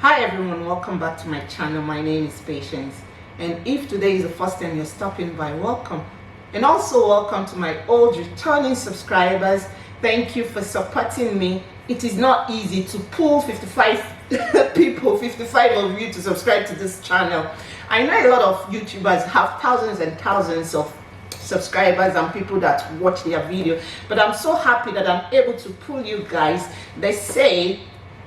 Hi everyone, welcome back to my channel. My name is Patience, and if today is the first time you're stopping by, welcome. And also welcome to my old returning subscribers. Thank you for supporting me. It is not easy to pull 55 people, 55 of you to subscribe to this channel. I know a lot of YouTubers have thousands and thousands of subscribers and people that watch their video, but I'm so happy that I'm able to pull you guys. They say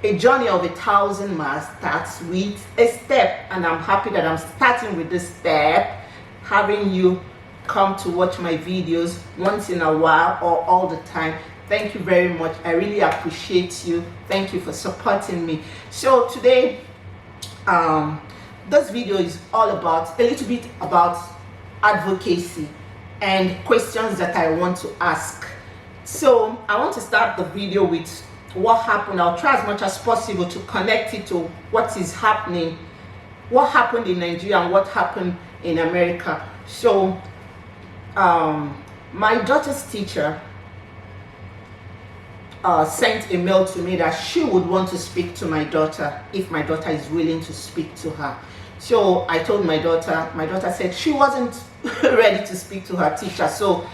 a journey of 1,000 miles starts with a step, and I'm happy that I'm starting with this step, having you come to watch my videos once in a while or all the time. Thank you very much. I really appreciate you. Thank you for supporting me. So today this video is all about a little bit about advocacy and questions that I want to ask. So I want to start the video with what happened. I'll try as much as possible to connect it to what is happening, what happened in Nigeria and what happened in America. So my daughter's teacher sent a mail to me that she would want to speak to my daughter if my daughter is willing to speak to her. So I told my daughter said she wasn't ready to speak to her teacher, so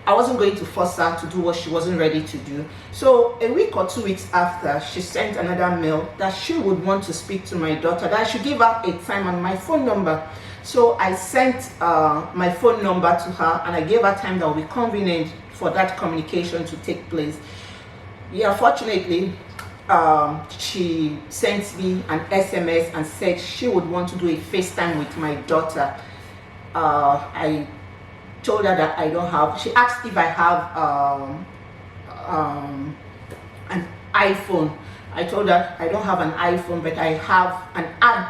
I wasn't going to force her to do what she wasn't ready to do. So a week or 2 weeks after, she sent another mail that she would want to speak to my daughter, that I should give her a time and my phone number. So I sent my phone number to her, and I gave her time that would be convenient for that communication to take place. Yeah, fortunately, she sent me an SMS and said she would want to do a FaceTime with my daughter. I told her that I don't have, she asked if I have an iPhone. I told her I don't have an iPhone, but I have an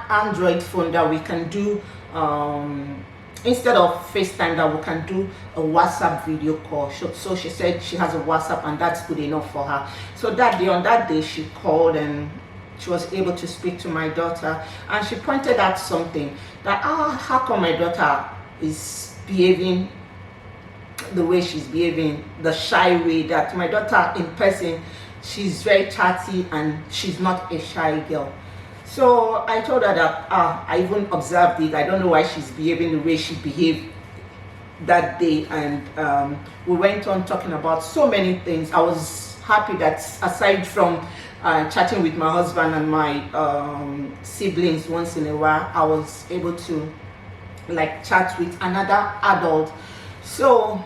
Android phone that we can do, instead of FaceTime, that we can do a WhatsApp video call. So she said she has a WhatsApp and that's good enough for her. So that day, on that day, she called and she was able to speak to my daughter, and she pointed out something that, how come my daughter is behaving the way she's behaving, the shy way, that my daughter in person, she's very chatty and she's not a shy girl. So I told her that I even observed it. I don't know why she's behaving the way she behaved that day, and we went on talking about so many things. I was happy that aside from chatting with my husband and my siblings once in a while, I was able to chat with another adult. So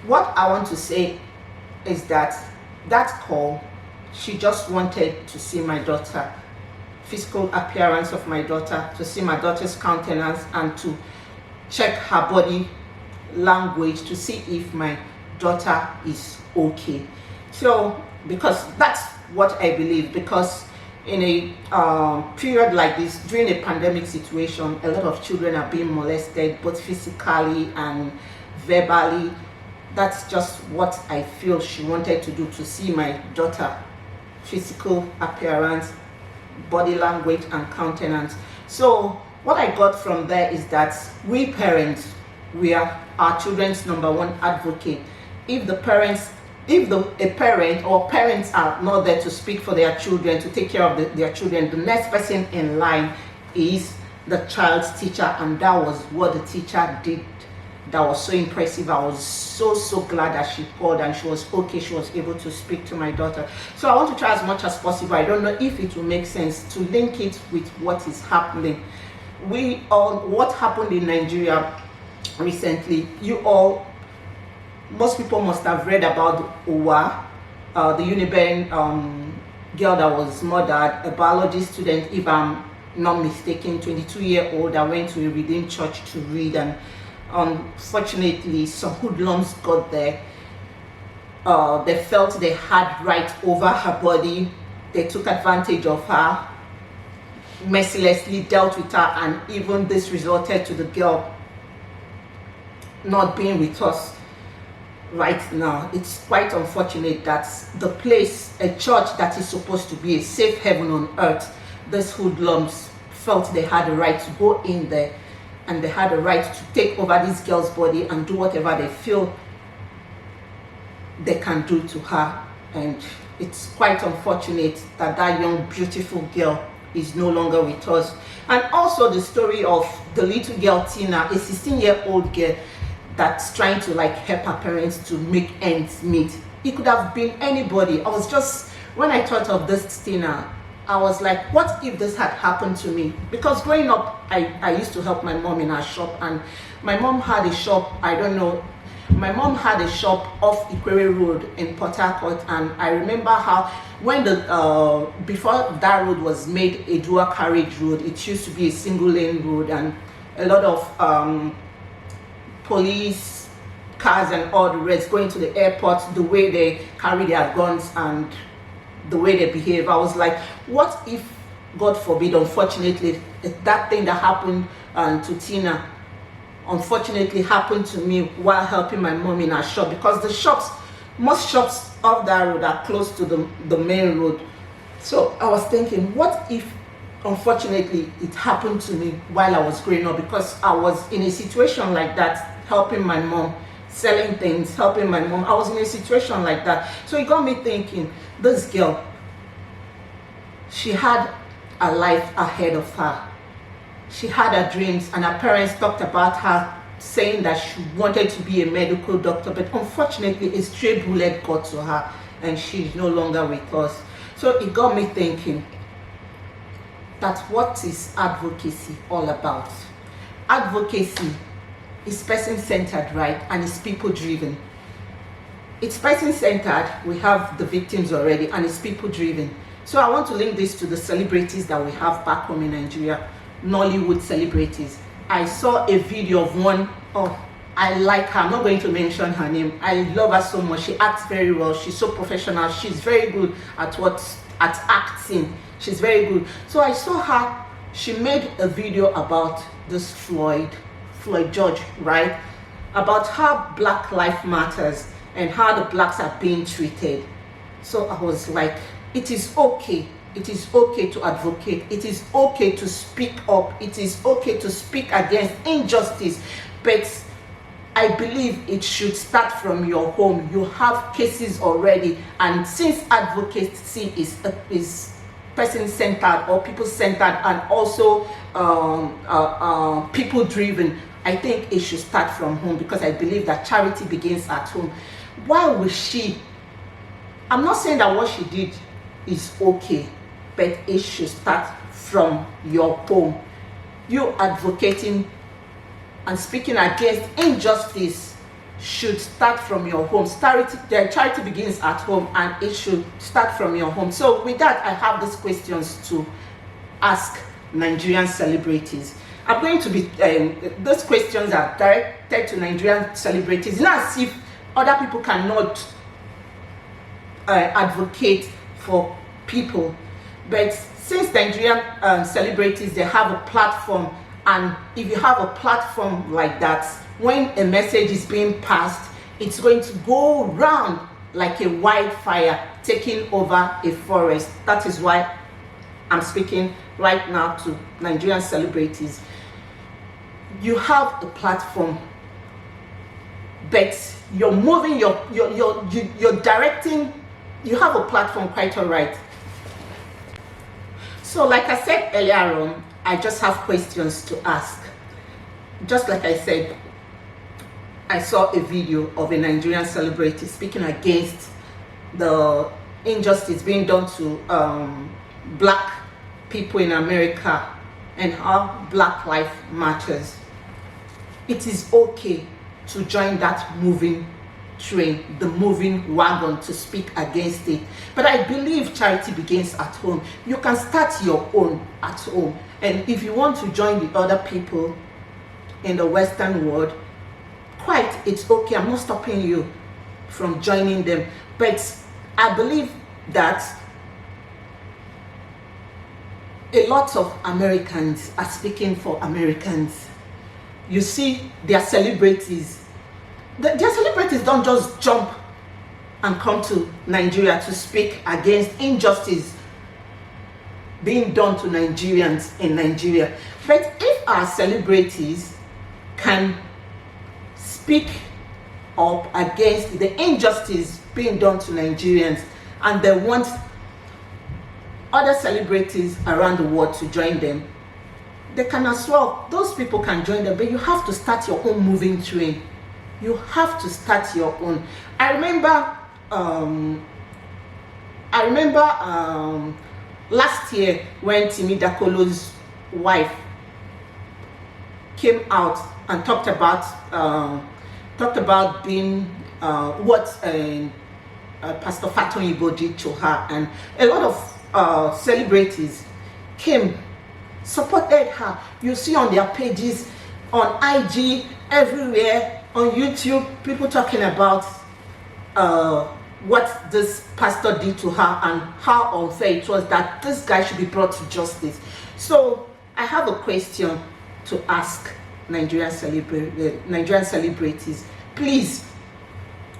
what I want to say is that call, she just wanted to see my daughter, physical appearance of my daughter, to see my daughter's countenance and to check her body language to see if my daughter is okay. So because that's what I believe, because in a period like this, during a pandemic situation, a lot of children are being molested, both physically and verbally. That's just what I feel she wanted to do, to see my daughter, physical appearance, body language and countenance. So what I got from there is that we parents, we are our children's #1 advocate. If a parent or parents are not there to speak for their children, to take care of their children, the next person in line is the child's teacher, and that was what the teacher did. That was so impressive. I was so glad that she called and she was okay. She was able to speak to my daughter. So I want to try as much as possible. I don't know if it will make sense to link it with what is happening. What happened in Nigeria recently, most people must have read about Owa, the Uniben girl that was murdered, a biology student, if I'm not mistaken, 22-year-old, that went to a Redeemed church to read, and unfortunately some hoodlums got there. They felt they had right over her body. They took advantage of her, mercilessly dealt with her, and even this resulted to the girl not being with us right now. It's quite unfortunate that the place, a church that is supposed to be a safe heaven on earth, these hoodlums felt they had a right to go in there, and they had a right to take over this girl's body and do whatever they feel they can do to her. And it's quite unfortunate that that young, beautiful girl is no longer with us. And also the story of the little girl Tina, a 16-year-old girl that's trying to like help her parents to make ends meet. It could have been anybody. I was just, when I thought of this Tina, I was like, what if this had happened to me? Because growing up, I used to help my mom in her shop, and my mom had a shop, I don't know, my mom had a shop off Ikwere Road in Port Harcourt, and I remember how when the before that road was made a dual carriage road, it used to be a single lane road, and a lot of police cars and all the rest going to the airport, the way they carry their guns and the way they behave. I was like, what if, God forbid, unfortunately, that thing that happened to Tina unfortunately happened to me while helping my mom in her shop, because the shops, most shops of that road are close to the main road. So I was thinking, what if unfortunately it happened to me while I was growing up, because I was in a situation like that, helping my mom, selling things, helping my mom. I was in a situation like that. So it got me thinking, this girl, she had a life ahead of her. She had her dreams, and her parents talked about her saying that she wanted to be a medical doctor, but unfortunately a stray bullet got to her and she's no longer with us. So it got me thinking that what is advocacy all about? Advocacy is person-centered, right? And it's people-driven. It's person-centered, we have the victims already, and it's people-driven. So I want to link this to the celebrities that we have back home in Nigeria, Nollywood celebrities. I saw a video of one, oh, I like her, I'm not going to mention her name. I love her so much. She acts very well, she's so professional, she's very good at acting. She's very good. So I saw her, she made a video about this Floyd George, right? About how Black Lives Matters and how the blacks are being treated. So I was like, it is okay. It is okay to advocate. It is okay to speak up. It is okay to speak against injustice. But I believe it should start from your home. You have cases already, and since advocacy is person-centered or people-centered and also people-driven, I think it should start from home, because I believe that charity begins at home. Why was she? I'm not saying that what she did is okay, but it should start from your home. You advocating and speaking against injustice should start from your home. Charity begins at home, and it should start from your home. So with that, I have these questions to ask Nigerian celebrities. I'm going to be, those questions are directed to Nigerian celebrities. Not as if other people cannot advocate for people, but since Nigerian celebrities, they have a platform, and if you have a platform like that, when a message is being passed, it's going to go round like a wildfire, taking over a forest. That is why I'm speaking right now to Nigerian celebrities. You have a platform, but you're moving, you're directing. You have a platform, quite all right. So like I said earlier on, I just have questions to ask. Just like I said, I saw a video of a Nigerian celebrity speaking against the injustice being done to black people in America and how Black Lives Matters. It is okay to join that moving train, the moving wagon, to speak against it. But I believe charity begins at home. You can start your own at home. And if you want to join the other people in the Western world, quite, it's okay. I'm not stopping you from joining them. But I believe that a lot of Americans are speaking for Americans. You see, their celebrities, their celebrities don't just jump and come to Nigeria to speak against injustice being done to Nigerians in Nigeria. But if our celebrities can speak up against the injustice being done to Nigerians, and they want other celebrities around the world to join them, they can as well. Those people can join them, but you have to start your own moving train. You have to start your own. I remember last year when Timi Dakolo's wife came out and talked about being what Pastor Fatoyibo did to her, and a lot of celebrities came, supported her. You see on their pages, on IG, everywhere, on YouTube, people talking about what this pastor did to her and how unfair it was, that this guy should be brought to justice. So I have a question to ask Nigerian celebrities. Please,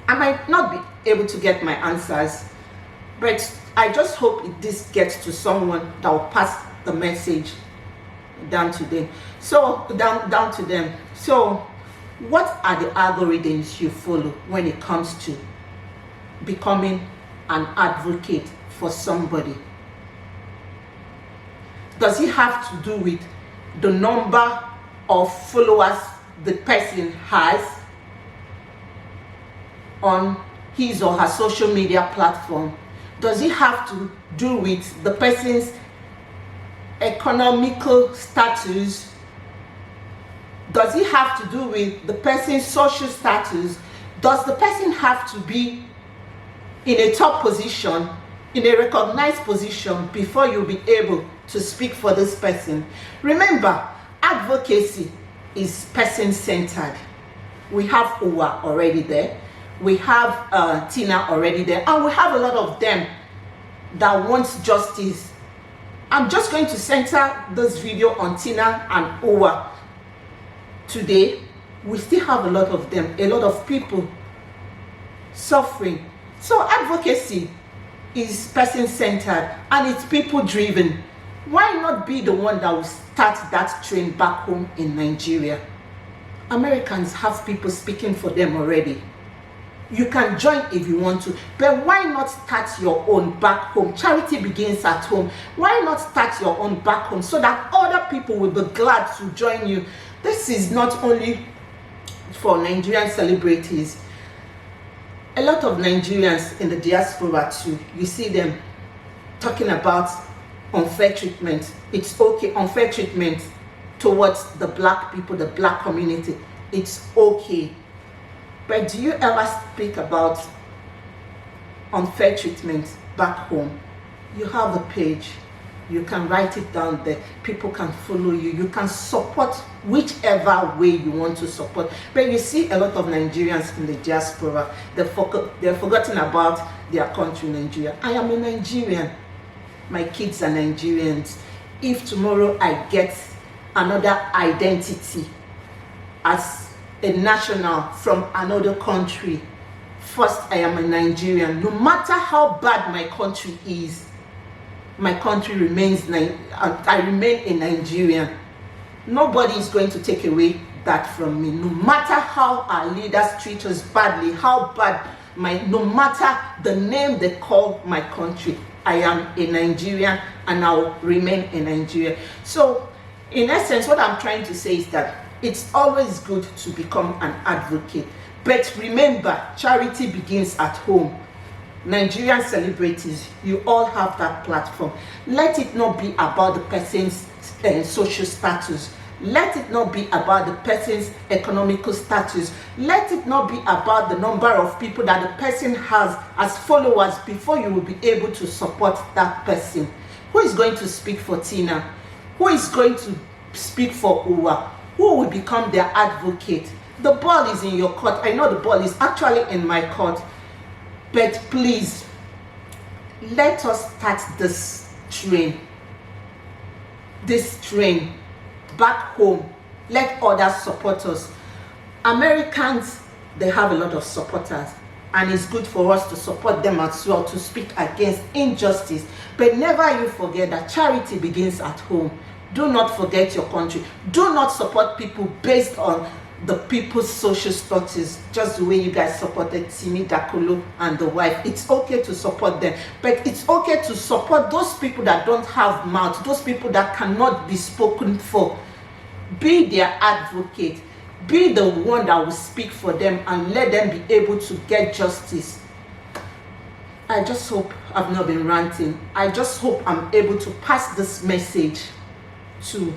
I might not be able to get my answers, but I just hope this gets to someone that will pass the message down to them. So down to them. So what are the algorithms you follow when it comes to becoming an advocate for somebody? Does it have to do with the number of followers the person has on his or her social media platform? Does it have to do with the person's economical status? Does it have to do with the person's social status? Does the person have to be in a top position, in a recognized position, before you'll be able to speak for this person? Remember, advocacy is person-centered. We have Uwa already there. We have Tina already there. And we have a lot of them that want justice. I'm just going to center this video on Tina and Uwa today. We still have a lot of them, a lot of people suffering. So advocacy is person-centered and it's people-driven. Why not be the one that will start that train back home in Nigeria? Americans have people speaking for them already. You can join if you want to, but why not start your own back home? Charity begins at home. Why not start your own back home so that other people will be glad to join you? This is not only for Nigerian celebrities. A lot of Nigerians in the diaspora too, you see them talking about unfair treatment. It's okay, unfair treatment towards the black people, the black community. It's okay. But do you ever speak about unfair treatment back home? You have a page. You can write it down there. People can follow you. You can support whichever way you want to support. But you see a lot of Nigerians in the diaspora, they're forgotten about their country, Nigeria. I am a Nigerian. My kids are Nigerians. If tomorrow I get another identity as a national from another country, first I am a Nigerian. No matter how bad my country is, my country remains, I remain a Nigerian. Nobody is going to take away that from me. No matter how our leaders treat us badly, how bad no matter the name they call my country, I am a Nigerian and I will remain a Nigerian. So in essence, what I'm trying to say is that it's always good to become an advocate. But remember, charity begins at home. Nigerian celebrities, you all have that platform. Let it not be about the person's social status. Let it not be about the person's economical status. Let it not be about the number of people that the person has as followers before you will be able to support that person. Who is going to speak for Tina? Who is going to speak for Uwa? Who will become their advocate? The ball is in your court. I know the ball is actually in my court. But please, let us start this train back home. Let others support us. Americans, they have a lot of supporters, and it's good for us to support them as well, to speak against injustice. But never you forget that charity begins at home. Do not forget your country. Do not support people based on the people's social status, just the way you guys supported Timi Dakolo and the wife. It's okay to support them, but it's okay to support those people that don't have mouth, those people that cannot be spoken for. Be their advocate. Be the one that will speak for them and let them be able to get justice. I just hope I've not been ranting. I just hope I'm able to pass this message to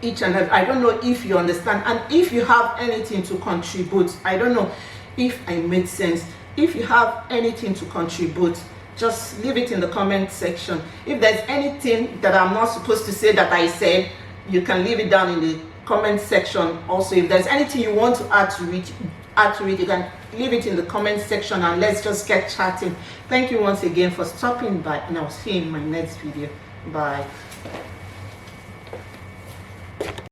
each and every. I don't know if you understand, and if you have anything to contribute. I don't know if I made sense. If you have anything to contribute, just leave it in the comment section. If there's anything that I'm not supposed to say that I said, you can leave it down in the comment section. Also, if there's anything you want to add to it, you can leave it in the comment section, and let's just get chatting. Thank you once again for stopping by, and I'll see you in my next video. Bye.